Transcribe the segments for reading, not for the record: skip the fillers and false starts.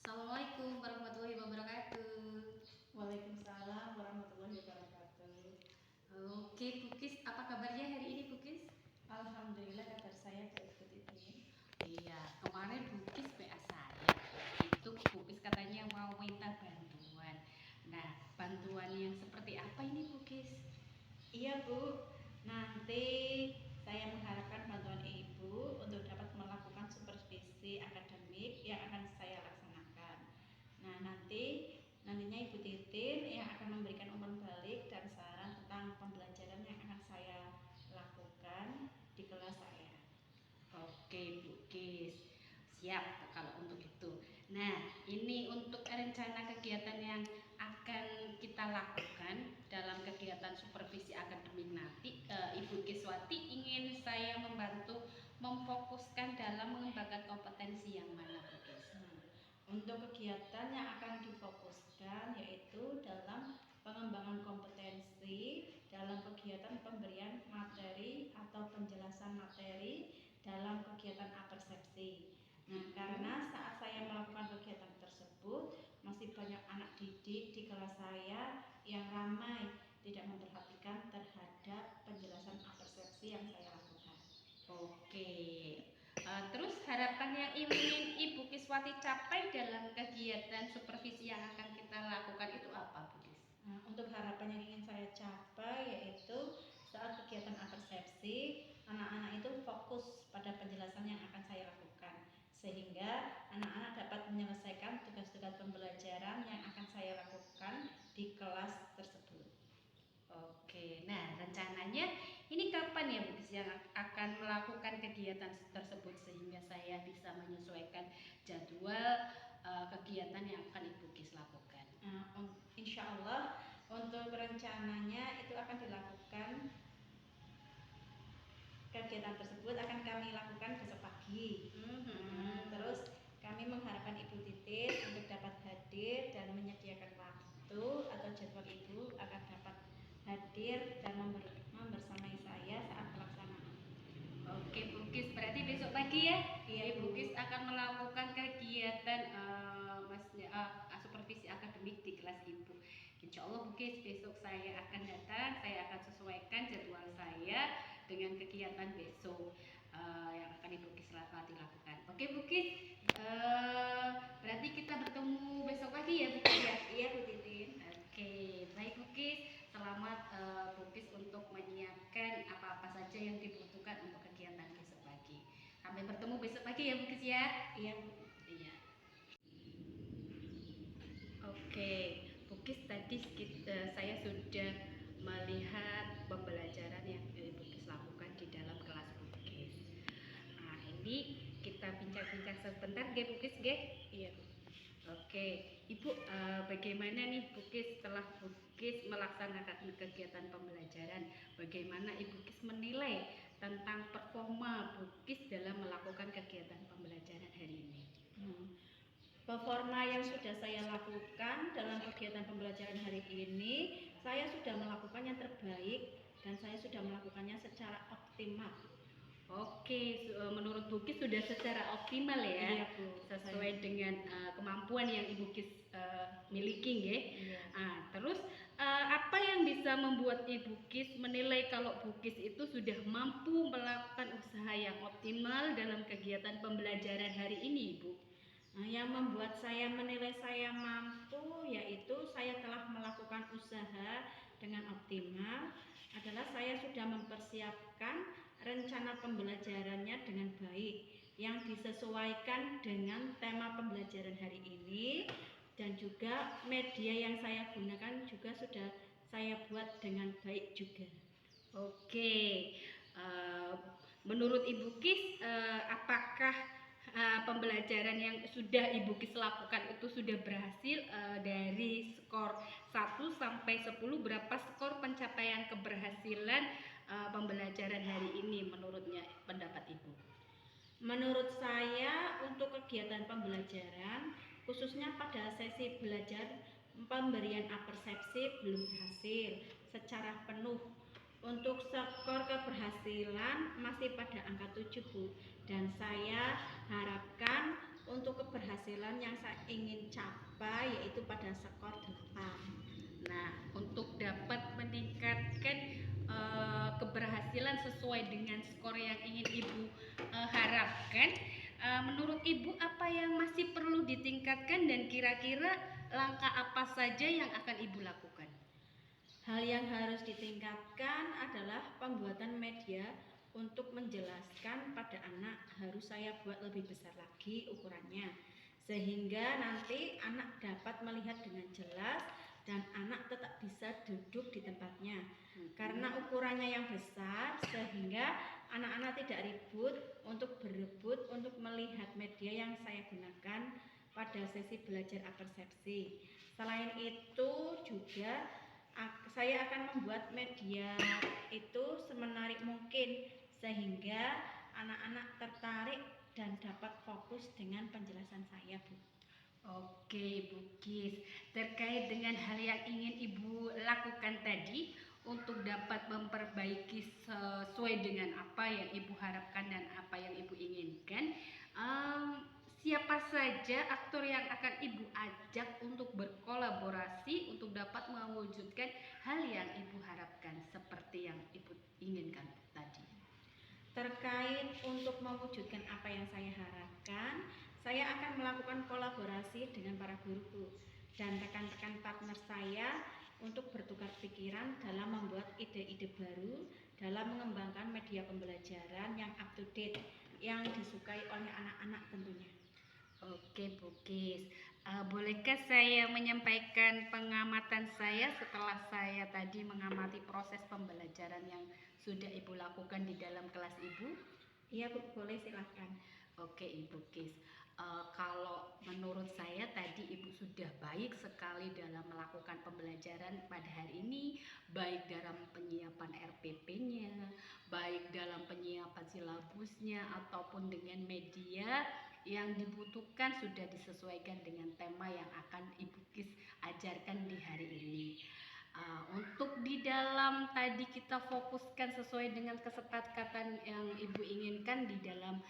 Assalamualaikum warahmatullahi wabarakatuh. Waalaikumsalam warahmatullahi wabarakatuh. Oke, Bukis, apa kabarnya hari ini, Bukis? Alhamdulillah kabar saya baik ini. Iya, kemarin Bukis WA saya. Itu Bukis katanya mau minta bantuan. Nah, bantuan yang seperti apa ini, Bukis? Iya Bu, nanti saya mengharapkan bantuan Ibu untuk dapat melakukan supervisi akademik yang akan saya laksanakan. Nah, nantinya Ibu Titin yang akan memberikan umpan balik dan saran tentang pembelajaran yang akan saya lakukan di kelas saya. Oke, Bukis. Siap kalau untuk itu. Nah, ini untuk rencana kegiatan yang akan kita lakukan dalam kegiatan supervisi akademik nanti. Ibu Kiswati ingin saya membantu memfokuskan dalam mengembangkan kompetensi yang mana, Bukis? Untuk kegiatan yang akan difokuskan yaitu dalam pengembangan kompetensi dalam kegiatan pemberian materi atau penjelasan materi dalam kegiatan apersepsi. Nah, karena saat saya melakukan kegiatan tersebut masih banyak anak didik di kelas saya yang ramai tidak memperhatikan terhadap penjelasan apersepsi yang saya lakukan. Oke. Terus harapan yang ingin Ibu Kiswati capai dalam kegiatan supervisi yang akan kita lakukan itu apa, Bu Kis? Untuk harapan yang ingin saya capai yaitu saat kegiatan apersepsi, anak-anak itu fokus pada penjelasan yang akan saya lakukan, sehingga anak-anak dapat menyelesaikan tugas-tugas pembelajaran yang akan saya lakukan di kelas tersebut. Oke, nah rencananya ini kapan ya Bu Kis yang akan melakukan kegiatan tersebut sehingga saya bisa menyesuaikan jadwal kegiatan yang akan Ibu Kis lakukan? Insya Allah untuk rencananya itu akan dilakukan, kegiatan tersebut akan kami lakukan besok pagi. Terus kami mengharapkan Ibu Titin untuk dapat hadir dan menyediakan waktu atau jadwal Ibu akan dapat hadir dan membersamai saya saat pelaksanaan. Oke, Bu Kis, berarti besok pagi ya? Iya, Bu Kis akan melakukan kegiatan supervisi akademik di kelas Ibu. Insya Allah Bu Kis, besok saya akan datang, saya akan sesuaikan jadwal saya dengan kegiatan besok yang akan Ibu Kis lakukan. Oke Bu Kis, berarti kita bertemu besok pagi ya Bu Kis ya? Iya Bu Titin. Oke, baik Bu Kis. Selamat Bu Kis untuk menyiapkan apa-apa saja yang dibutuhkan untuk kegiatan besok pagi. Sampai bertemu besok pagi ya Bu Kis ya. Iya. Iya. Oke, Bu Kis, tadi saya sudah melihat pembelajaran yang Bu Kis lakukan di dalam kelas Bu Kis. Nah, ini kita bincang-bincang sebentar, Bu Kis, Iya. Oke, Ibu, bagaimana nih Bu Kis setelah Bu Kis melaksanakan kegiatan pembelajaran? Bagaimana Ibu Kis menilai tentang performa Bu Kis dalam melakukan kegiatan pembelajaran hari ini? Performa yang sudah saya lakukan dalam kegiatan pembelajaran hari ini, saya sudah melakukan yang terbaik dan saya sudah melakukannya secara optimal. Oke, menurut Bu Kis sudah secara optimal ya, iya, Bu. Sesuai dengan kemampuan yang Ibu Kis miliki ya. Iya. Terus apa yang bisa membuat Ibu Kis menilai kalau Bu Kis itu sudah mampu melakukan usaha yang optimal dalam kegiatan pembelajaran hari ini, Ibu? Yang membuat saya menilai saya mampu yaitu saya telah melakukan usaha dengan optimal adalah saya sudah mempersiapkan rencana pembelajarannya dengan baik yang disesuaikan dengan tema pembelajaran hari ini, dan juga media yang saya gunakan juga sudah saya buat dengan baik juga. Oke, menurut Ibu Kis apakah pembelajaran yang sudah Ibu Kis lakukan itu sudah berhasil? Dari skor 1 sampai 10 berapa skor pencapaian keberhasilan pembelajaran hari ini menurutnya, pendapat Ibu? Menurut saya untuk kegiatan pembelajaran khususnya pada sesi belajar pemberian apersepsi belum berhasil secara penuh. Untuk skor keberhasilan masih pada angka 7 Bu, dan saya harapkan untuk keberhasilan keberhasilan yang saya ingin capai yaitu pada skor 8. Nah, untuk dapat meningkatkan keberhasilan sesuai dengan skor yang ingin Ibu harapkan, menurut Ibu apa yang masih perlu ditingkatkan dan kira-kira langkah apa saja yang akan Ibu lakukan? Hal yang harus ditingkatkan adalah pembuatan media untuk menjelaskan pada anak harus saya buat lebih besar lagi ukurannya, sehingga nanti anak dapat melihat dengan jelas dan anak tetap bisa duduk di tempatnya. Karena ukurannya yang besar sehingga anak-anak tidak ribut untuk berebut untuk melihat media yang saya gunakan pada sesi belajar apersepsi. Selain itu juga saya akan membuat media itu semenarik mungkin sehingga anak-anak tertarik dan dapat fokus dengan penjelasan saya, Bu. Oke, Bu Kis. Terkait dengan hal yang ingin Ibu lakukan tadi untuk dapat memperbaiki sesuai dengan apa yang Ibu harapkan dan apa yang Ibu inginkan, siapa saja aktor yang akan Ibu ajak untuk berkolaborasi untuk dapat mewujudkan hal yang Ibu harapkan seperti yang Ibu inginkan tadi? Terkait untuk mewujudkan apa yang saya harapkan, saya akan melakukan kolaborasi dengan para guru dan rekan-rekan partner saya untuk bertukar pikiran dalam membuat ide-ide baru dalam mengembangkan media pembelajaran yang up to date yang disukai oleh anak-anak tentunya. Oke, Bu Kis. Bolehkah saya menyampaikan pengamatan saya setelah saya tadi mengamati proses pembelajaran yang sudah Ibu lakukan di dalam kelas Ibu? Iya, Bu, boleh silakan. Oke, Ibu Kis. Kalau menurut saya tadi Ibu sudah baik sekali dalam melakukan pembelajaran pada hari ini, baik dalam penyiapan RPP-nya, baik dalam penyiapan silabusnya ataupun dengan media yang dibutuhkan sudah disesuaikan dengan tema yang akan Ibu Kis ajarkan di hari ini. Untuk di dalam tadi kita fokuskan sesuai dengan kesepakatan yang Ibu inginkan di dalam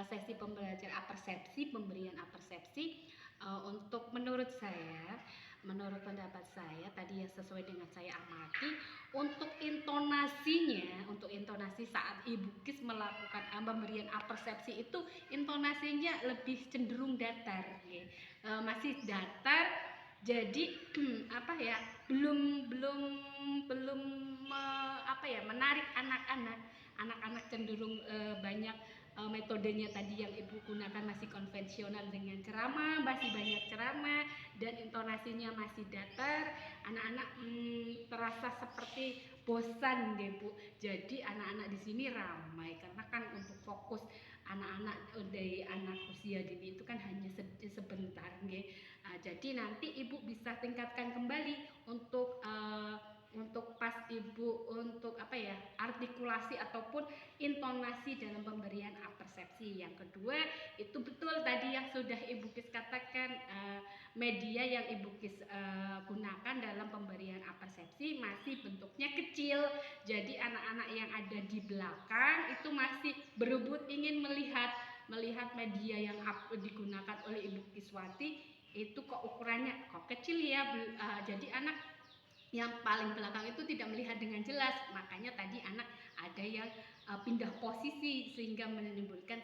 sesi pembelajaran apersepsi, pemberian apersepsi, untuk menurut pendapat saya tadi yang sesuai dengan saya amati, untuk intonasi saat Ibu Kis melakukan pemberian apersepsi itu intonasinya lebih cenderung datar, masih datar. Jadi belum menarik anak-anak cenderung banyak metodenya tadi yang Ibu gunakan masih konvensional dengan ceramah, masih banyak ceramah dan intonasinya masih datar. Anak-anak terasa seperti bosan deh, Bu. Jadi anak-anak di sini ramai karena kan untuk fokus anak-anak dari anak usia dini itu kan hanya sebentar, nggih. Jadi nanti Ibu bisa tingkatkan kembali untuk pas Ibu untuk artikulasi ataupun intonasi dalam pemberian apersepsi. Yang kedua, itu betul tadi yang sudah Ibu Kis katakan, media yang Ibu Kis gunakan dalam pemberian apersepsi masih bentuknya kecil. Jadi anak-anak yang ada di belakang itu masih berebut ingin melihat media yang digunakan oleh Ibu Kiswati itu kok ukurannya kok kecil ya. Jadi anak yang paling belakang itu tidak melihat dengan jelas, makanya tadi anak ada yang pindah posisi sehingga menimbulkan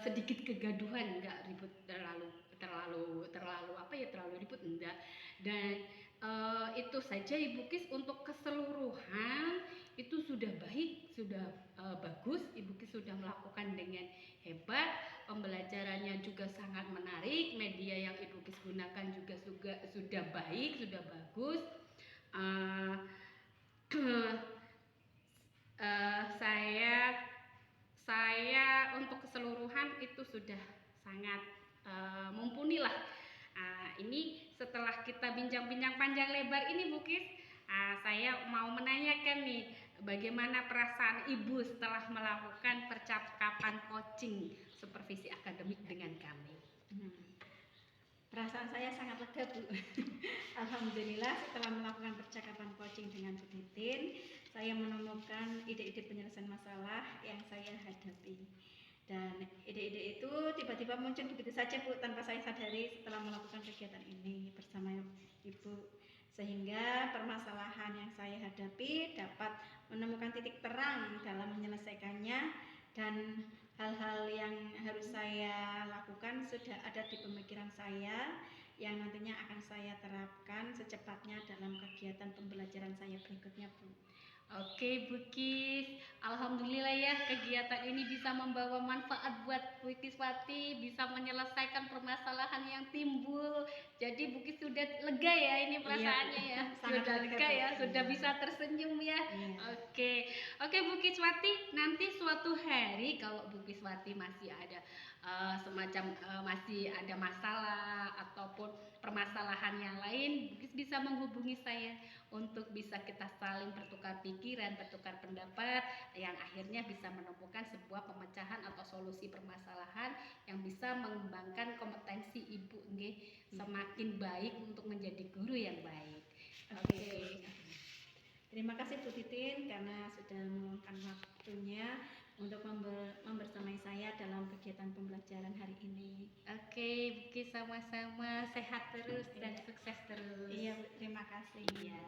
sedikit kegaduhan, enggak ribut terlalu ribut enggak. Dan itu saja Ibu Kis. Untuk keseluruhan itu sudah baik, sudah bagus. Ibu Kis sudah melakukan dengan hebat, pembelajarannya juga sangat menarik, media yang Ibu Kis gunakan juga sudah baik, sudah bagus. Saya untuk keseluruhan itu sudah sangat mumpuni lah. Ini setelah kita bincang-bincang panjang lebar ini, Bu Kis, saya mau menanyakan nih, bagaimana perasaan Ibu setelah melakukan percakapan coaching supervisi akademik dengan kami? Perasaan saya sangat lega, Bu. Alhamdulillah setelah melakukan percakapan coaching dengan Bu Titin, saya menemukan ide-ide penyelesaian masalah yang saya hadapi. Dan ide-ide itu tiba-tiba muncul begitu saja Bu, tanpa saya sadari setelah melakukan kegiatan ini bersama Ibu. Sehingga permasalahan yang saya hadapi dapat menemukan titik terang dalam menyelesaikannya, dan hal-hal yang harus saya lakukan sudah ada di pemikiran saya yang nantinya akan saya terapkan secepatnya dalam kegiatan pembelajaran saya berikutnya Bu. Oke Bu Kis, alhamdulillah ya kegiatan ini bisa membawa manfaat buat Bu Kiswati, bisa menyelesaikan permasalahan yang timbul. Jadi Bu Kis sudah lega ya ini perasaannya ya, Sangat sudah lega ya, Bu. sudah bisa tersenyum ya. Iya. Oke Bu Kiswati, nanti suatu hari kalau Bu Kiswati masih ada masih ada masalah ataupun permasalahan yang lain, Bu Kis bisa menghubungi saya untuk bisa kita saling bertukar pikiran, bertukar pendapat yang akhirnya bisa menemukan sebuah pemecahan atau solusi permasalahan yang bisa mengembangkan kompetensi Ibu nggih semakin baik untuk menjadi guru yang baik. Oke. Terima kasih Bu Titin karena sudah meluangkan waktunya untuk membersamai saya dalam kegiatan pembelajaran hari ini. Oke, Bu Kis sama-sama sehat terus dan sukses terus. Iya, terima kasih. Iya.